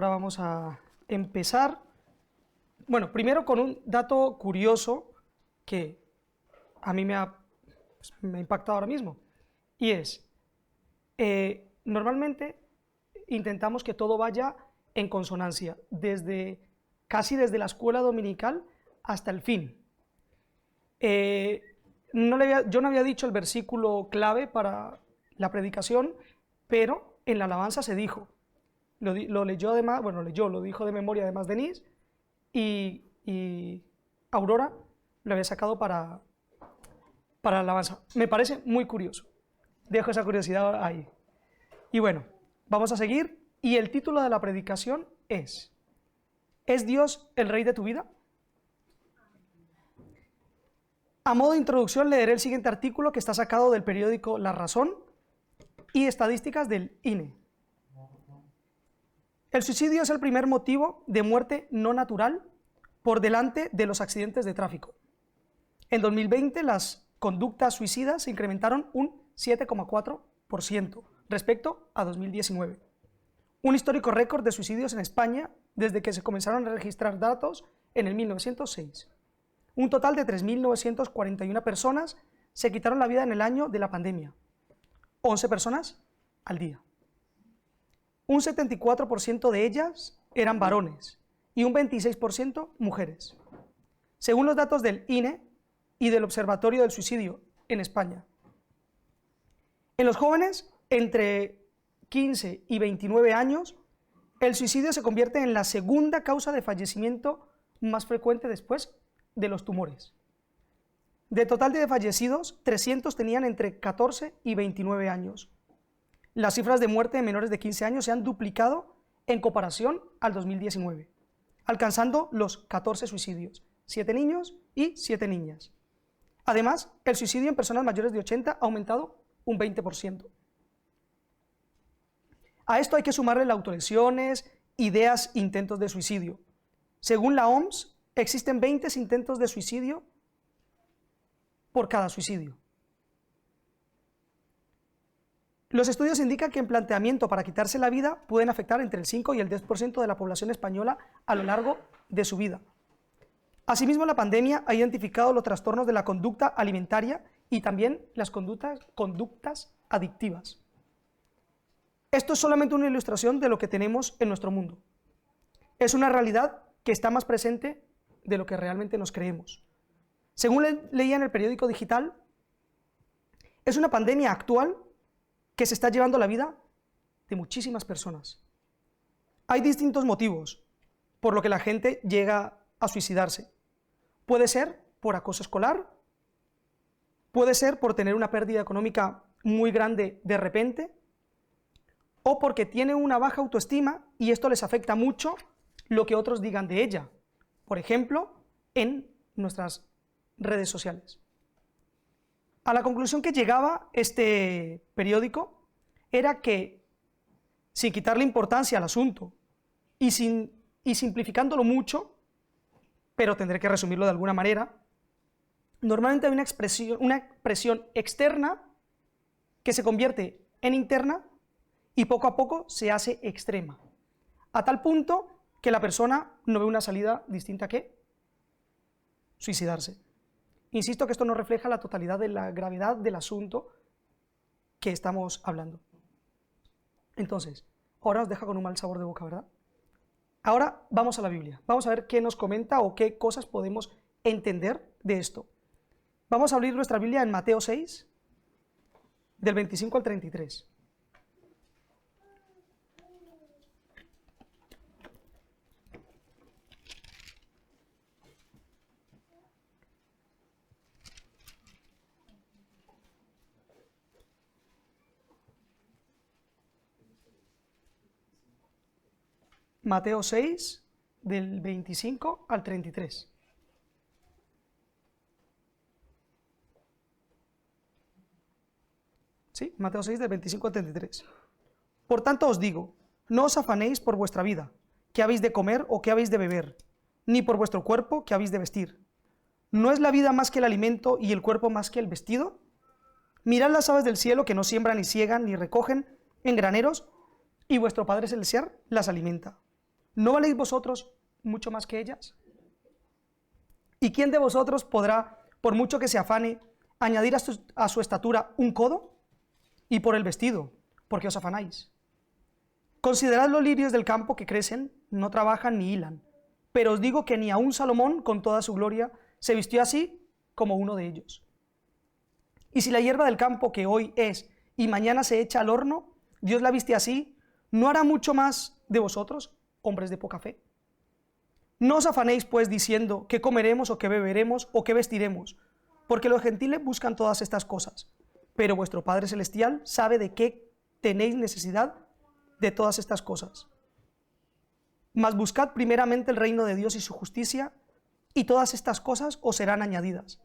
ahora vamos a empezar, bueno, primero con un dato curioso que a mí me ha impactado ahora mismo, y es, normalmente intentamos que todo vaya en consonancia, casi desde la escuela dominical hasta el fin. Yo no había dicho el versículo clave para la predicación, pero en la alabanza se dijo, lo leyó además, bueno, lo dijo de memoria además Denise, y Aurora lo había sacado para la alabanza. Me parece muy curioso, dejo esa curiosidad ahí. Y bueno, vamos a seguir, y el título de la predicación ¿Es Dios el Rey de tu vida? A modo de introducción leeré el siguiente artículo que está sacado del periódico La Razón y estadísticas del INE. El suicidio es el primer motivo de muerte no natural por delante de los accidentes de tráfico. En 2020 las conductas suicidas se incrementaron un 7,4% respecto a 2019. Un histórico récord de suicidios en España desde que se comenzaron a registrar datos en el 1906. Un total de 3.941 personas se quitaron la vida en el año de la pandemia, 11 personas al día. Un 74% de ellas eran varones y un 26% mujeres, según los datos del INE y del Observatorio del Suicidio en España. En los jóvenes entre 15 y 29 años, el suicidio se convierte en la segunda causa de fallecimiento más frecuente después de los tumores. De total de fallecidos, 300 tenían entre 14 y 29 años. Las cifras de muerte de menores de 15 años se han duplicado en comparación al 2019, alcanzando los 14 suicidios, 7 niños y 7 niñas. Además, el suicidio en personas mayores de 80 ha aumentado un 20%. A esto hay que sumarle las autolesiones, ideas, intentos de suicidio. Según la OMS, existen 20 intentos de suicidio por cada suicidio. Los estudios indican que el planteamiento para quitarse la vida pueden afectar entre el 5 y el 10% de la población española a lo largo de su vida. Asimismo, la pandemia ha identificado los trastornos de la conducta alimentaria y también las conductas adictivas. Esto es solamente una ilustración de lo que tenemos en nuestro mundo. Es una realidad que está más presente de lo que realmente nos creemos. Según leía en el periódico digital, es una pandemia actual que se está llevando la vida de muchísimas personas. Hay distintos motivos por lo que la gente llega a suicidarse. Puede ser por acoso escolar, puede ser por tener una pérdida económica muy grande de repente, o porque tiene una baja autoestima y esto les afecta mucho lo que otros digan de ella, por ejemplo, en nuestras redes sociales. A la conclusión que llegaba este periódico era que, sin quitarle importancia al asunto y simplificándolo mucho, pero tendré que resumirlo de alguna manera, normalmente hay una presión externa que se convierte en interna y poco a poco se hace extrema, a tal punto que la persona no ve una salida distinta que suicidarse. Insisto que esto no refleja la totalidad de la gravedad del asunto que estamos hablando. Entonces, ahora nos deja con un mal sabor de boca, ¿verdad? Ahora vamos a la Biblia. Vamos a ver qué nos comenta o qué cosas podemos entender de esto. Vamos a abrir nuestra Biblia en Mateo 6, del 25 al 33. Mateo 6, del 25 al 33. ¿Sí? Mateo 6, del 25 al 33. Por tanto os digo, no os afanéis por vuestra vida, qué habéis de comer o qué habéis de beber, ni por vuestro cuerpo, qué habéis de vestir. ¿No es la vida más que el alimento y el cuerpo más que el vestido? Mirad las aves del cielo que no siembran ni siegan ni recogen en graneros, y vuestro Padre Celestial las alimenta. ¿no valéis vosotros mucho más que ellas? ¿Y quién de vosotros podrá, por mucho que se afane, añadir a su estatura un codo? Y por el vestido, ¿por qué os afanáis? Considerad los lirios del campo que crecen, no trabajan ni hilan, pero os digo que ni aun Salomón, con toda su gloria, se vistió así como uno de ellos. Y si la hierba del campo que hoy es y mañana se echa al horno, Dios la viste así, ¿no hará mucho más de vosotros, hombres de poca fe? No os afanéis, pues, diciendo qué comeremos o qué beberemos o qué vestiremos, porque los gentiles buscan todas estas cosas, pero vuestro Padre Celestial sabe de qué tenéis necesidad de todas estas cosas. Mas buscad primeramente el reino de Dios y su justicia, y todas estas cosas os serán añadidas.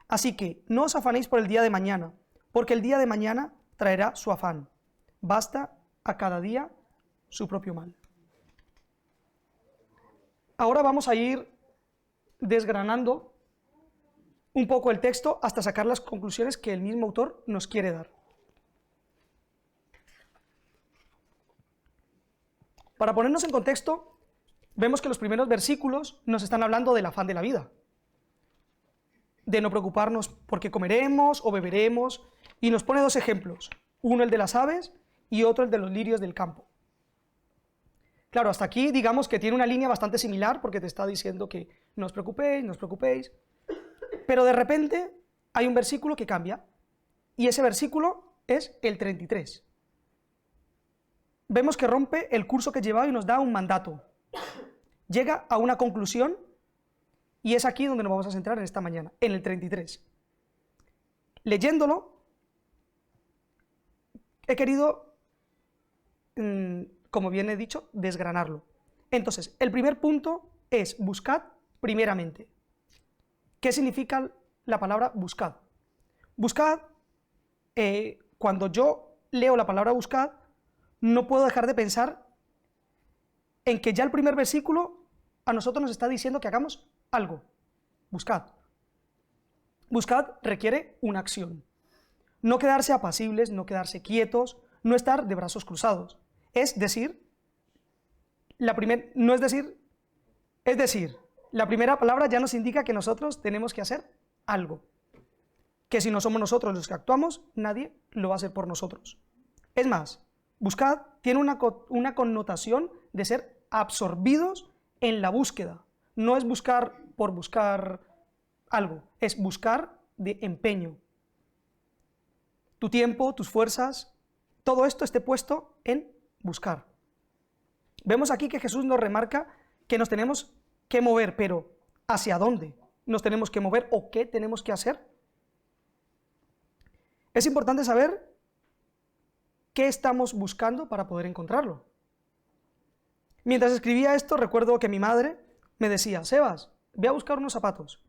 Así que no os afanéis por el día de mañana, porque el día de mañana traerá su afán. Basta a cada día su propio mal. Ahora vamos a ir desgranando un poco el texto hasta sacar las conclusiones que el mismo autor nos quiere dar. Para ponernos en contexto, vemos que los primeros versículos nos están hablando del afán de la vida, de no preocuparnos por qué comeremos o beberemos, y nos pone dos ejemplos, uno el de las aves y otro el de los lirios del campo. Claro, hasta aquí digamos que tiene una línea bastante similar porque te está diciendo que no os preocupéis, pero de repente hay un versículo que cambia, y ese versículo es el 33. Vemos que rompe el curso que llevaba y nos da un mandato. Llega a una conclusión, y es aquí donde nos vamos a centrar en esta mañana, en el 33. Leyéndolo, he querido, como bien he dicho, desgranarlo. Entonces, el primer punto es buscad primeramente. ¿Qué significa la palabra buscad? Buscad, cuando yo leo la palabra buscad, no puedo dejar de pensar en que ya el primer versículo a nosotros nos está diciendo que hagamos algo. Buscad. Buscad requiere una acción. No quedarse apacibles, no quedarse quietos, no estar de brazos cruzados. Es decir, la primera palabra ya nos indica que nosotros tenemos que hacer algo. Que si no somos nosotros los que actuamos, nadie lo va a hacer por nosotros. Es más, buscad tiene una connotación de ser absorbidos en la búsqueda. No es buscar por buscar algo, es buscar de empeño. Tu tiempo, tus fuerzas, todo esto esté puesto en buscar. Vemos aquí que Jesús nos remarca que nos tenemos que mover, pero ¿hacia dónde nos tenemos que mover o qué tenemos que hacer? Es importante saber qué estamos buscando para poder encontrarlo. Mientras escribía esto, recuerdo que mi madre me decía, Sebas, ve a buscar unos zapatos.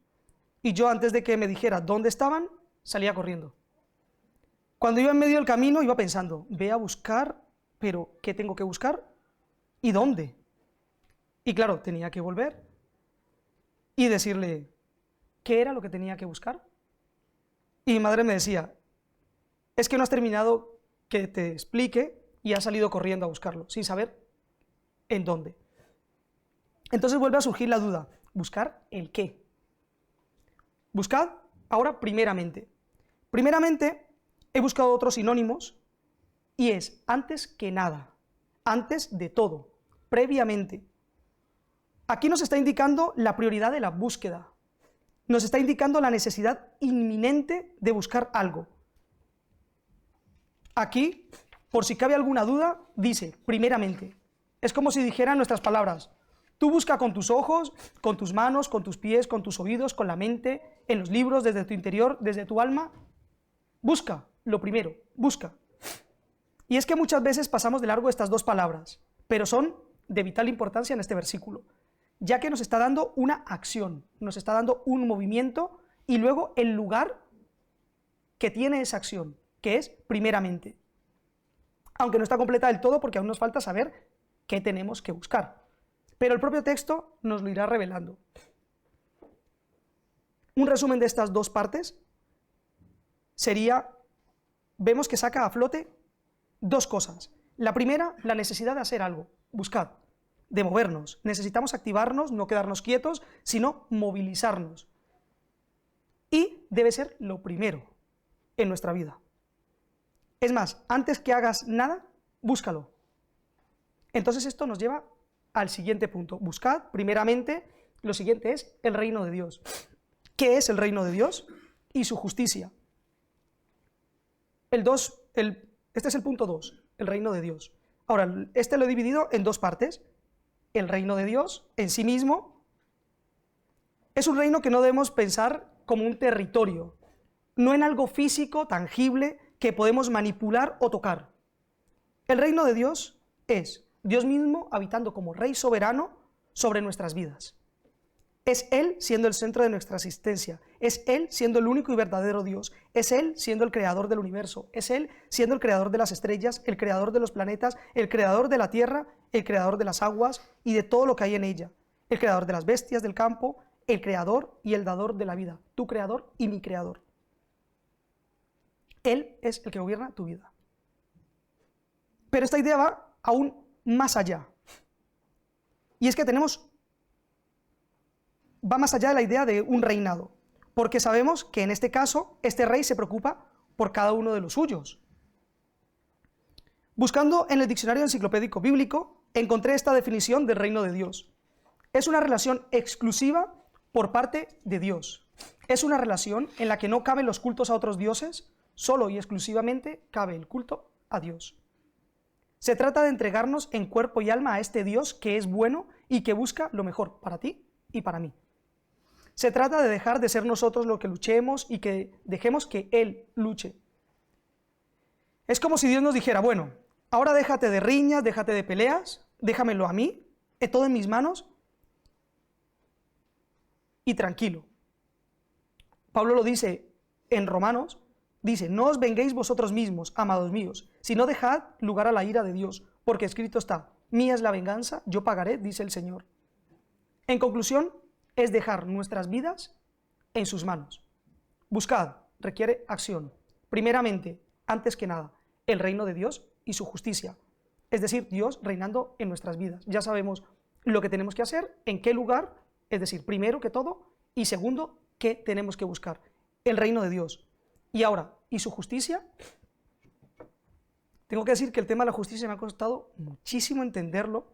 Y yo, antes de que me dijera dónde estaban, salía corriendo. Cuando iba en medio del camino, iba pensando, ve a buscar, pero ¿qué tengo que buscar? ¿Y dónde? Y claro, tenía que volver y decirle, ¿qué era lo que tenía que buscar? Y mi madre me decía, es que no has terminado que te explique y has salido corriendo a buscarlo, sin saber en dónde. Entonces vuelve a surgir la duda, ¿buscar el qué? Buscad ahora primeramente. Primeramente he buscado otros sinónimos y es antes que nada, antes de todo, previamente. Aquí nos está indicando la prioridad de la búsqueda, nos está indicando la necesidad inminente de buscar algo. Aquí, por si cabe alguna duda, dice primeramente. Es como si dijeran nuestras palabras, tú busca con tus ojos, con tus manos, con tus pies, con tus oídos, con la mente, en los libros, desde tu interior, desde tu alma. Busca, lo primero, busca. Y es que muchas veces pasamos de largo estas dos palabras, pero son de vital importancia en este versículo, ya que nos está dando una acción, nos está dando un movimiento y luego el lugar que tiene esa acción, que es primeramente. Aunque no está completa del todo porque aún nos falta saber qué tenemos que buscar. Pero el propio texto nos lo irá revelando. Un resumen de estas dos partes sería, vemos que saca a flote dos cosas. La primera, la necesidad de hacer algo, buscad. de movernos. Necesitamos activarnos, no quedarnos quietos, sino movilizarnos. Y debe ser lo primero en nuestra vida. Es más, antes que hagas nada, búscalo. Entonces esto nos lleva al siguiente punto. Buscad, primeramente, lo siguiente es el reino de Dios. ¿Qué es el reino de Dios? Y su justicia. Este es el punto 2, el reino de Dios. Ahora, este lo he dividido en dos partes. El reino de Dios en sí mismo es un reino que no debemos pensar como un territorio, no en algo físico, tangible, que podemos manipular o tocar. El reino de Dios es Dios mismo habitando como Rey soberano sobre nuestras vidas. Es Él siendo el centro de nuestra existencia, es Él siendo el único y verdadero Dios, es Él siendo el creador del universo, es Él siendo el creador de las estrellas, el creador de los planetas, el creador de la tierra, el creador de las aguas y de todo lo que hay en ella, el creador de las bestias del campo, el creador y el dador de la vida, tu creador y mi creador. Él es el que gobierna tu vida. Pero esta idea va aún más allá. Y es que va más allá de la idea de un reinado, porque sabemos que en este caso, este rey se preocupa por cada uno de los suyos. Buscando en el diccionario enciclopédico bíblico, encontré esta definición del reino de Dios. Es una relación exclusiva por parte de Dios. Es una relación en la que no caben los cultos a otros dioses, solo y exclusivamente cabe el culto a Dios. Se trata de entregarnos en cuerpo y alma a este Dios que es bueno y que busca lo mejor para ti y para mí. Se trata de dejar de ser nosotros los que luchemos y que dejemos que Él luche. Es como si Dios nos dijera, bueno, ahora déjate de riñas, déjate de peleas, déjamelo a mí, todo en mis manos y tranquilo. Pablo lo dice en Romanos, dice, no os venguéis vosotros mismos, amados míos, sino dejad lugar a la ira de Dios, porque escrito está, mía es la venganza, yo pagaré, dice el Señor. En conclusión, es dejar nuestras vidas en sus manos. Buscad, requiere acción. Primeramente, antes que nada, el reino de Dios y su justicia. Es decir, Dios reinando en nuestras vidas. Ya sabemos lo que tenemos que hacer, en qué lugar, es decir, primero que todo, y segundo, qué tenemos que buscar. El reino de Dios. Y ahora, ¿y su justicia? Tengo que decir que el tema de la justicia me ha costado muchísimo entenderlo,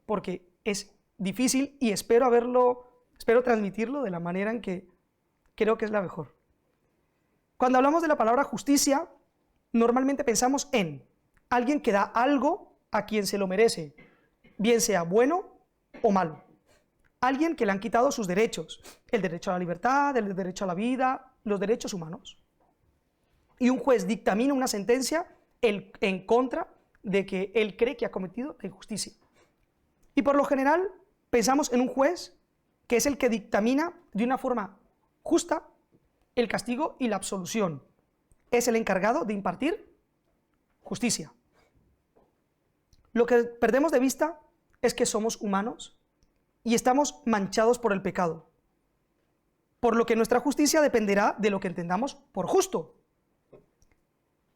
porque es difícil y espero transmitirlo de la manera en que creo que es la mejor. Cuando hablamos de la palabra justicia, normalmente pensamos en alguien que da algo a quien se lo merece, bien sea bueno o malo. Alguien que le han quitado sus derechos, el derecho a la libertad, el derecho a la vida, los derechos humanos. Y un juez dictamina una sentencia en contra de que él cree que ha cometido la injusticia. Y por lo general pensamos en un juez que es el que dictamina de una forma justa el castigo y la absolución. Es el encargado de impartir justicia. Lo que perdemos de vista es que somos humanos y estamos manchados por el pecado, por lo que nuestra justicia dependerá de lo que entendamos por justo.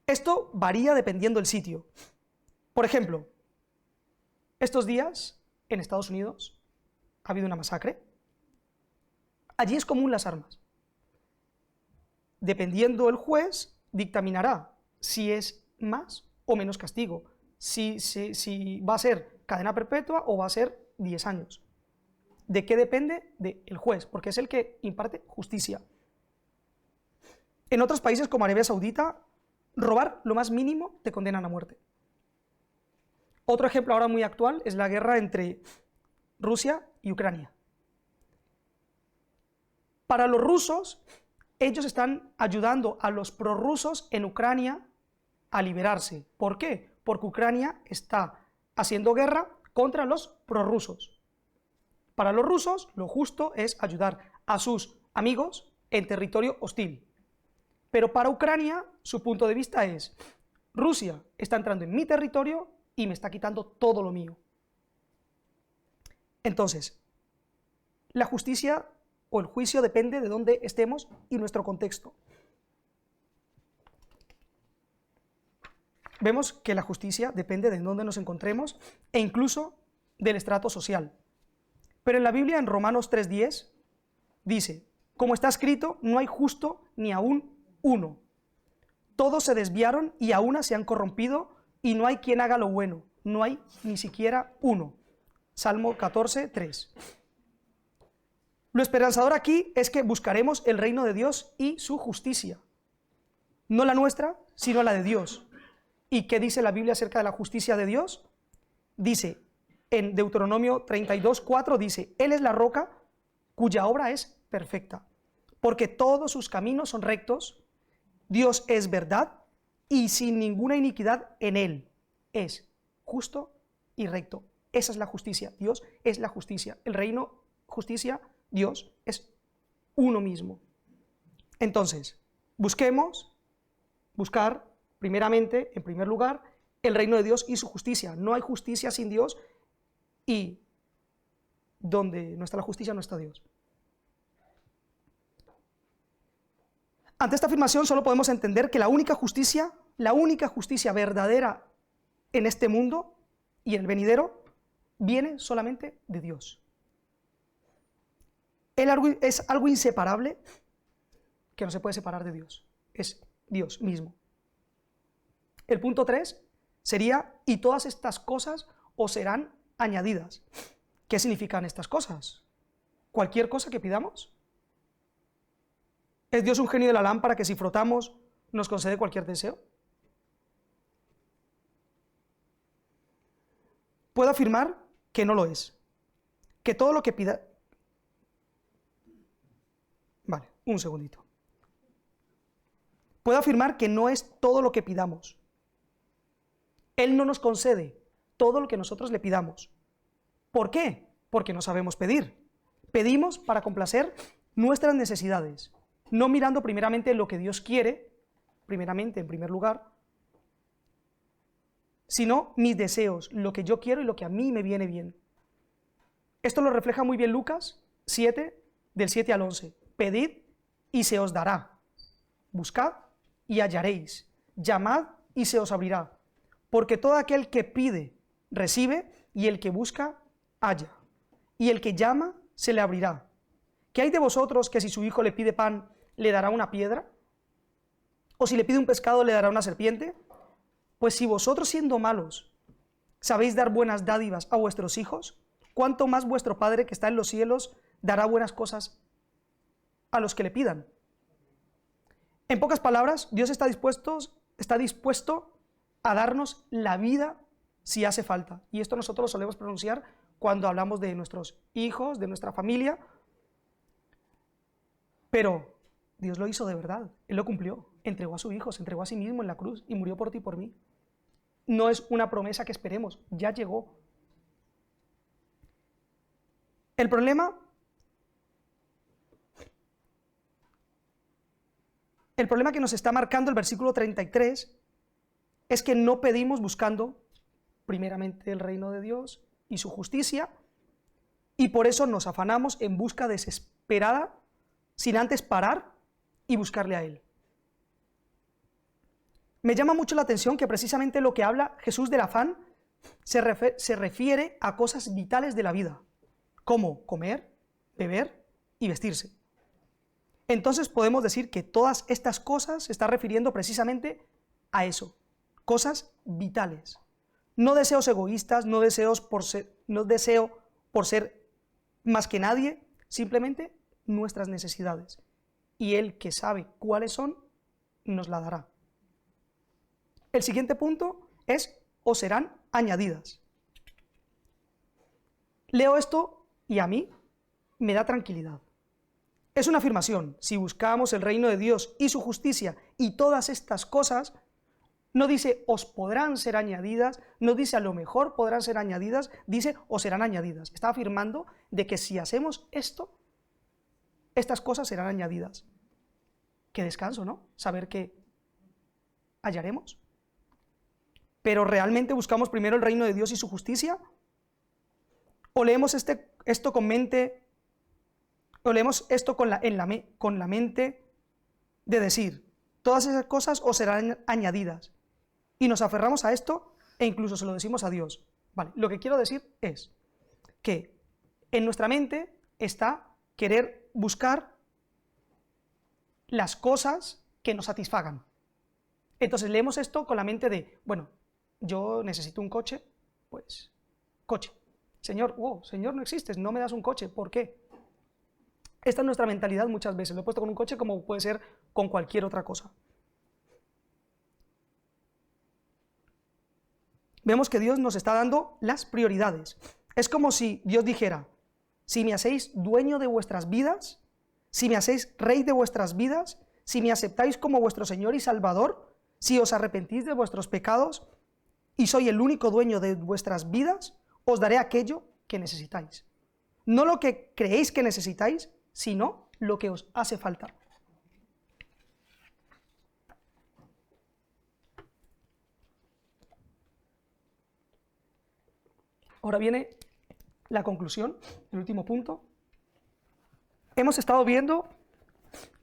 Esto varía dependiendo del sitio. Por ejemplo, estos días en Estados Unidos ha habido una masacre. Allí es común las armas. Dependiendo el juez, dictaminará si es más o menos castigo, si va a ser cadena perpetua o va a ser 10 años. ¿De qué depende? Del juez, porque es el que imparte justicia. En otros países como Arabia Saudita, robar lo más mínimo te condenan a muerte. Otro ejemplo ahora muy actual es la guerra entre Rusia y Ucrania. Para los rusos, ellos están ayudando a los prorrusos en Ucrania a liberarse. ¿Por qué? Porque Ucrania está haciendo guerra contra los prorrusos. Para los rusos, lo justo es ayudar a sus amigos en territorio hostil. Pero para Ucrania, su punto de vista es, Rusia está entrando en mi territorio y me está quitando todo lo mío. Entonces, la justicia o el juicio depende de dónde estemos y nuestro contexto. Vemos que la justicia depende de dónde nos encontremos e incluso del estrato social. Pero en la Biblia, en Romanos 3:10, dice, como está escrito, no hay justo ni aún uno. Todos se desviaron y a una se han corrompido y no hay quien haga lo bueno. No hay ni siquiera uno. Salmo 14:3. Lo esperanzador aquí es que buscaremos el reino de Dios y su justicia. No la nuestra, sino la de Dios. ¿Y qué dice la Biblia acerca de la justicia de Dios? Dice, en Deuteronomio 32:4, dice, Él es la roca cuya obra es perfecta, porque todos sus caminos son rectos, Dios es verdad y sin ninguna iniquidad en Él. Es justo y recto. Esa es la justicia. Dios es la justicia. El reino, justicia, Dios es uno mismo. Entonces, buscar primeramente, en primer lugar, el reino de Dios y su justicia. No hay justicia sin Dios y donde no está la justicia no está Dios. Ante esta afirmación solo podemos entender que la única justicia verdadera en este mundo y en el venidero viene solamente de Dios. Es algo inseparable que no se puede separar de Dios. Es Dios mismo. El punto 3 sería, y todas estas cosas os serán añadidas. ¿Qué significan estas cosas? ¿Cualquier cosa que pidamos? ¿Es Dios un genio de la lámpara que si frotamos nos concede cualquier deseo? Puedo afirmar que no lo es. Que todo lo que pida... Vale, un segundito. Puedo afirmar que no es todo lo que pidamos. Él no nos concede todo lo que nosotros le pidamos. ¿Por qué? Porque no sabemos pedir. Pedimos para complacer nuestras necesidades, no mirando primeramente lo que Dios quiere, primeramente, en primer lugar, sino mis deseos, lo que yo quiero y lo que a mí me viene bien. Esto lo refleja muy bien Lucas 7, del 7 al 11. Pedid y se os dará. Buscad y hallaréis. Llamad y se os abrirá. Porque todo aquel que pide, recibe, y el que busca, halla. Y el que llama, se le abrirá. ¿Qué hay de vosotros que si su hijo le pide pan, le dará una piedra? ¿O si le pide un pescado, le dará una serpiente? Pues si vosotros siendo malos sabéis dar buenas dádivas a vuestros hijos, ¿cuánto más vuestro Padre que está en los cielos dará buenas cosas a los que le pidan? En pocas palabras, Dios está dispuesto a darnos la vida si hace falta. Y esto nosotros lo solemos pronunciar cuando hablamos de nuestros hijos, de nuestra familia. Pero Dios lo hizo de verdad, Él lo cumplió, entregó a su hijo, se entregó a sí mismo en la cruz y murió por ti y por mí. No es una promesa que esperemos, ya llegó. El problema que nos está marcando el versículo 33 es que no pedimos buscando primeramente el reino de Dios y su justicia, y por eso nos afanamos en busca desesperada, sin antes parar y buscarle a Él. Me llama mucho la atención que precisamente lo que habla Jesús del afán se refiere a cosas vitales de la vida, como comer, beber y vestirse. Entonces podemos decir que todas estas cosas se está refiriendo precisamente a eso, cosas vitales. No deseos egoístas, no deseo por ser más que nadie, simplemente nuestras necesidades. Y Él, que sabe cuáles son, nos la dará. El siguiente punto es, os serán añadidas. Leo esto y a mí me da tranquilidad. Es una afirmación. Si buscamos el reino de Dios y su justicia y todas estas cosas, no dice os podrán ser añadidas, no dice a lo mejor podrán ser añadidas, dice os serán añadidas. Está afirmando de que si hacemos esto, estas cosas serán añadidas. Qué descanso, ¿no? Saber que hallaremos. Pero ¿realmente buscamos primero el reino de Dios y su justicia? ¿O leemos esto con mente, o leemos esto con la mente de decir, todas esas cosas os serán añadidas? Y nos aferramos a esto e incluso se lo decimos a Dios. Vale, lo que quiero decir es, que en nuestra mente está querer buscar las cosas que nos satisfagan. Entonces leemos esto con la mente de, bueno, yo necesito un coche, pues, coche. Señor, Señor, no existes, no me das un coche, ¿por qué? Esta es nuestra mentalidad muchas veces, lo he puesto con un coche como puede ser con cualquier otra cosa. Vemos que Dios nos está dando las prioridades. Es como si Dios dijera, si me hacéis dueño de vuestras vidas, si me hacéis rey de vuestras vidas, si me aceptáis como vuestro Señor y Salvador, si os arrepentís de vuestros pecados y soy el único dueño de vuestras vidas, os daré aquello que necesitáis. No lo que creéis que necesitáis, sino lo que os hace falta. Ahora viene la conclusión, el último punto. Hemos estado viendo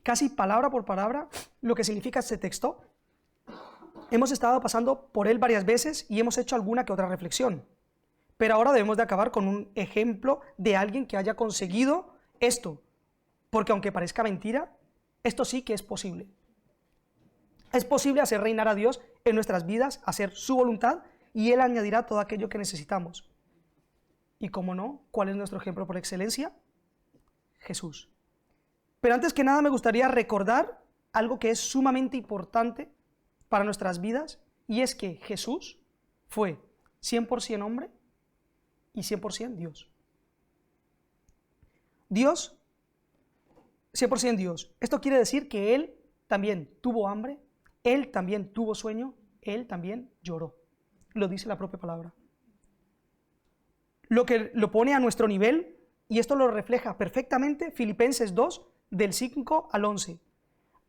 casi palabra por palabra lo que significa este texto. Hemos estado pasando por él varias veces y hemos hecho alguna que otra reflexión. Pero ahora debemos de acabar con un ejemplo de alguien que haya conseguido esto. Porque aunque parezca mentira, esto sí que es posible. Es posible hacer reinar a Dios en nuestras vidas, hacer su voluntad, y Él añadirá todo aquello que necesitamos. Y cómo no, ¿cuál es nuestro ejemplo por excelencia? Jesús. Pero antes que nada me gustaría recordar algo que es sumamente importante para nuestras vidas, y es que Jesús fue 100% hombre y 100% Dios. Dios, 100% Dios. Esto quiere decir que Él también tuvo hambre, Él también tuvo sueño, Él también lloró. Lo dice la propia palabra. Lo que lo pone a nuestro nivel, y esto lo refleja perfectamente Filipenses 2, del 5 al 11.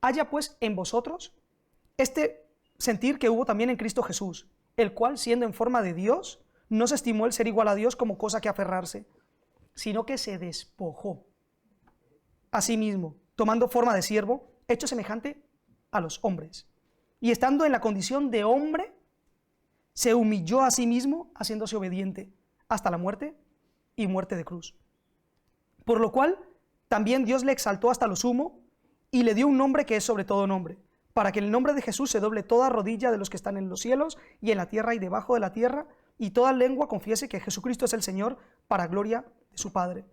Haya pues en vosotros este sentir que hubo también en Cristo Jesús, el cual, siendo en forma de Dios, no se estimó el ser igual a Dios como cosa que aferrarse, sino que se despojó a sí mismo, tomando forma de siervo, hecho semejante a los hombres. Y estando en la condición de hombre, se humilló a sí mismo, haciéndose obediente hasta la muerte y muerte de cruz. Por lo cual, también Dios le exaltó hasta lo sumo y le dio un nombre que es sobre todo nombre, para que en el nombre de Jesús se doble toda rodilla de los que están en los cielos y en la tierra y debajo de la tierra, y toda lengua confiese que Jesucristo es el Señor, para gloria de su Padre.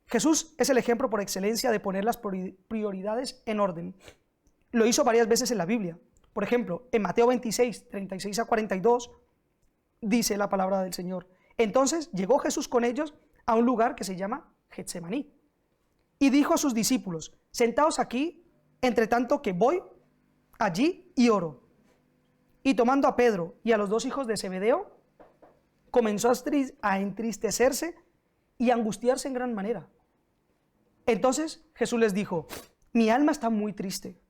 Jesús es el ejemplo por excelencia de poner las prioridades en orden. Lo hizo varias veces en la Biblia. Por ejemplo, en Mateo 26, 36 a 42, dice la palabra del Señor. Entonces llegó Jesús con ellos a un lugar que se llama Getsemaní, y dijo a sus discípulos, sentaos aquí, entre tanto que voy allí y oro. Y tomando a Pedro y a los dos hijos de Zebedeo, comenzó a entristecerse y a angustiarse en gran manera. Entonces Jesús les dijo, mi alma está muy triste,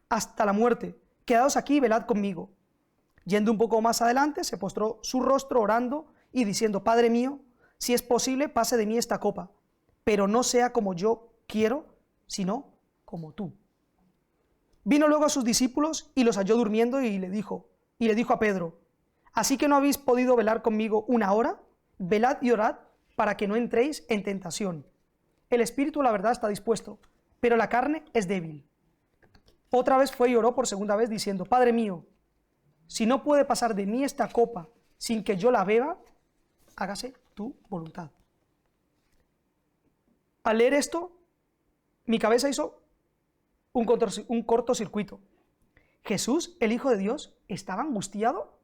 hasta la muerte, quedaos aquí y velad conmigo. Yendo un poco más adelante, se postró su rostro orando y diciendo, Padre mío, si es posible, pase de mí esta copa, pero no sea como yo quiero, sino como tú. Vino luego a sus discípulos y los halló durmiendo y le dijo a Pedro, ¿así que no habéis podido velar conmigo una hora? Velad y orad para que no entréis en tentación. El espíritu, la verdad, está dispuesto, pero la carne es débil. Otra vez fue y oró por segunda vez diciendo, Padre mío, si no puede pasar de mí esta copa sin que yo la beba, hágase tu voluntad. Al leer esto, mi cabeza hizo un cortocircuito. Jesús, el Hijo de Dios, estaba angustiado.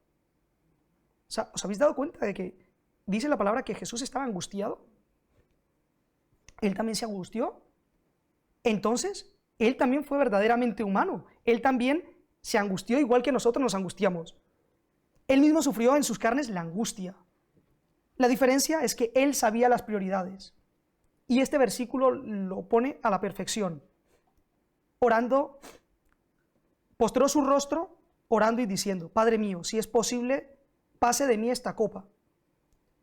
O sea, ¿os habéis dado cuenta de que dice la palabra que Jesús estaba angustiado? Él también se angustió. Entonces, Él también fue verdaderamente humano. Él también se angustió igual que nosotros nos angustiamos. Él mismo sufrió en sus carnes la angustia. La diferencia es que Él sabía las prioridades. Y este versículo lo pone a la perfección. Orando, postró su rostro, orando y diciendo, Padre mío, si es posible, pase de mí esta copa,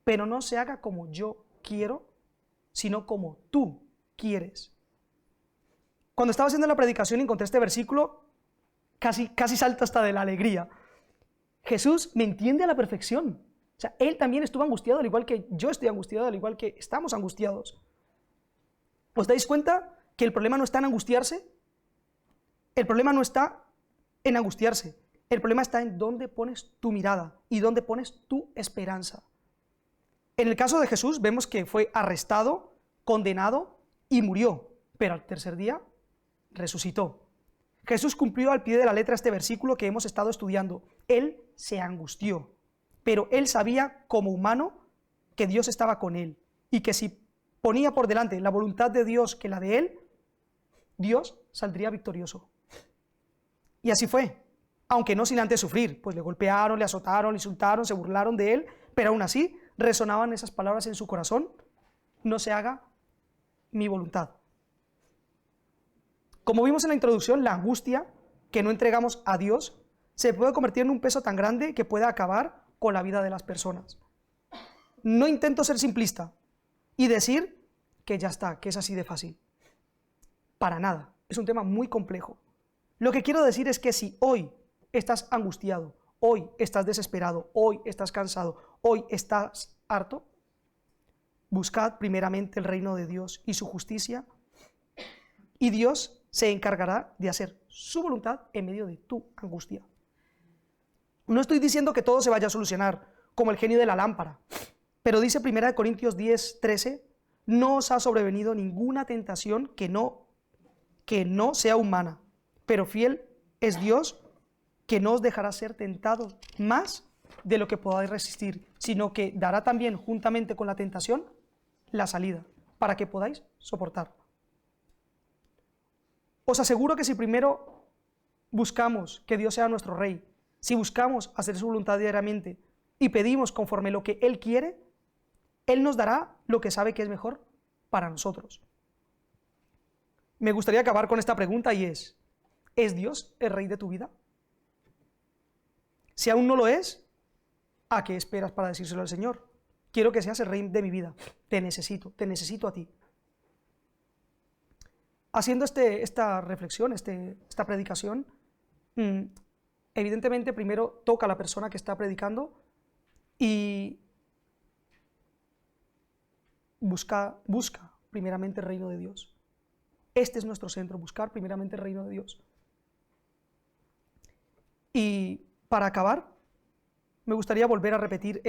pero no se haga como yo quiero, sino como tú quieres. Cuando estaba haciendo la predicación y encontré este versículo, casi salto hasta de la alegría. Jesús me entiende a la perfección. O sea, él también estuvo angustiado, al igual que yo estoy angustiado, al igual que estamos angustiados. ¿Os dais cuenta que el problema no está en angustiarse? El problema no está en angustiarse. El problema está en dónde pones tu mirada y dónde pones tu esperanza. En el caso de Jesús vemos que fue arrestado, condenado y murió, pero al tercer día resucitó. Jesús cumplió al pie de la letra este versículo que hemos estado estudiando. Él se angustió, pero él sabía como humano que Dios estaba con él y que si ponía por delante la voluntad de Dios que la de él, Dios saldría victorioso. Y así fue, aunque no sin antes sufrir, pues le golpearon, le azotaron, le insultaron, se burlaron de él, pero aún así resonaban esas palabras en su corazón: no se haga mi voluntad. Como vimos en la introducción, la angustia que no entregamos a Dios se puede convertir en un peso tan grande que puede acabar con la vida de las personas. No intento ser simplista y decir que ya está, que es así de fácil. Para nada, es un tema muy complejo. Lo que quiero decir es que si hoy estás angustiado, hoy estás desesperado, hoy estás cansado, hoy estás harto, buscad primeramente el reino de Dios y su justicia, y Dios se encargará de hacer su voluntad en medio de tu angustia. No estoy diciendo que todo se vaya a solucionar como el genio de la lámpara, pero dice 1 Corintios 10:13, no os ha sobrevenido ninguna tentación que no sea humana, pero fiel es Dios, que no os dejará ser tentados más de lo que podáis resistir, sino que dará también juntamente con la tentación la salida, para que podáis soportar. Os aseguro que si primero buscamos que Dios sea nuestro Rey, si buscamos hacer su voluntad diariamente y pedimos conforme lo que Él quiere, Él nos dará lo que sabe que es mejor para nosotros. Me gustaría acabar con esta pregunta y ¿es Dios el Rey de tu vida? Si aún no lo es, ¿a qué esperas para decírselo al Señor? Quiero que seas el Rey de mi vida, te necesito a ti. Haciendo esta reflexión, esta predicación, evidentemente primero toca a la persona que está predicando y busca primeramente el reino de Dios. Este es nuestro centro, buscar primeramente el reino de Dios. Y para acabar, me gustaría volver a repetir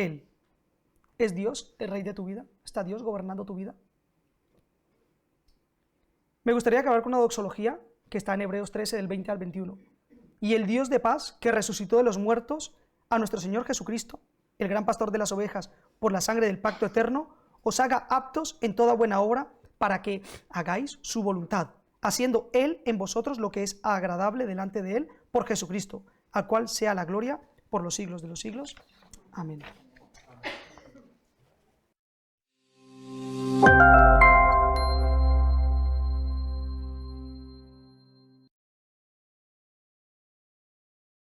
¿es Dios el Rey de tu vida? ¿Está Dios gobernando tu vida? Me gustaría acabar con una doxología que está en Hebreos 13, del 20 al 21. Y el Dios de paz, que resucitó de los muertos a nuestro Señor Jesucristo, el gran pastor de las ovejas, por la sangre del pacto eterno, os haga aptos en toda buena obra para que hagáis su voluntad, haciendo Él en vosotros lo que es agradable delante de Él por Jesucristo, al cual sea la gloria por los siglos de los siglos. Amén.